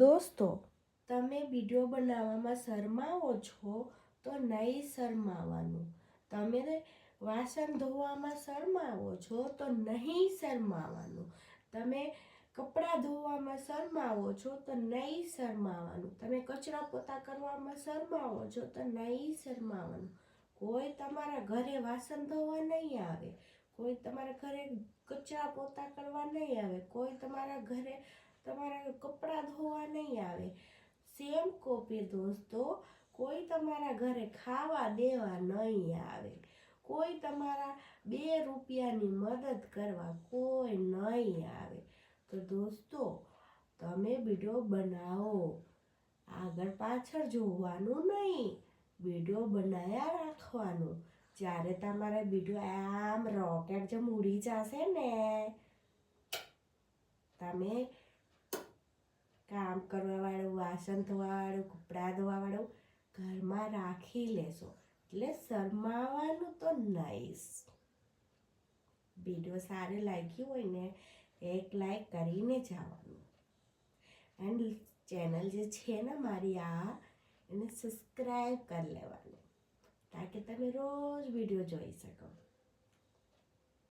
દોસ્તો, તમે વિડીયો બનાવવામાં શરમાવો છો તો નહીં શરમાવાનું. તમે વાસણ ધોવામાં શરમાવો છો તો નહીં શરમાવાનું. તમે કપડાં ધોવામાં શરમાવો છો તો નહીં શરમાવાનું. તમે કચરા પોતા કરવામાં શરમાવો છો તો નહીં શરમાવાનું. કોઈ તમારા ઘરે વાસણ ધોવા નહીં આવે, કોઈ તમારા ઘરે કચરા પોતા કરવા નહીં આવે, કોઈ તમારા ઘરે તમારા કપડાં ધોવા નહીં આવે. સેમ કોપી દોસ્તો, કોઈ તમારા ઘરે ખાવા દેવા નહીં આવે, કોઈ તમારા 2 રૂપિયાની મદદ કરવા કોઈ નહીં આવે. તો દોસ્તો, તમે વિડીયો બનાવો, આગળ પાછળ જોવાનું નહીં, વિડીયો બનાવ્યા રાખવાનું. જ્યારે તમારે વિડીયો આમ રોકેટ જેમ ઉડી જશે ને, તમે કામ કરવાવાળું, વાસણ ધોવાવાળું, કપડાં ધોવાવાળું ઘરમાં રાખી લેશો. એટલે શરમાવાનું તો નહીં. વિડીયો સારી લાગ્યું હોય ને એક લાઈક કરીને જવાનું. એન્ડ ચેનલ જે છે ને મારી એને સબસ્ક્રાઈબ કરી લેવાનું, તાકે તમે રોજ વિડીયો જોઈ શકો.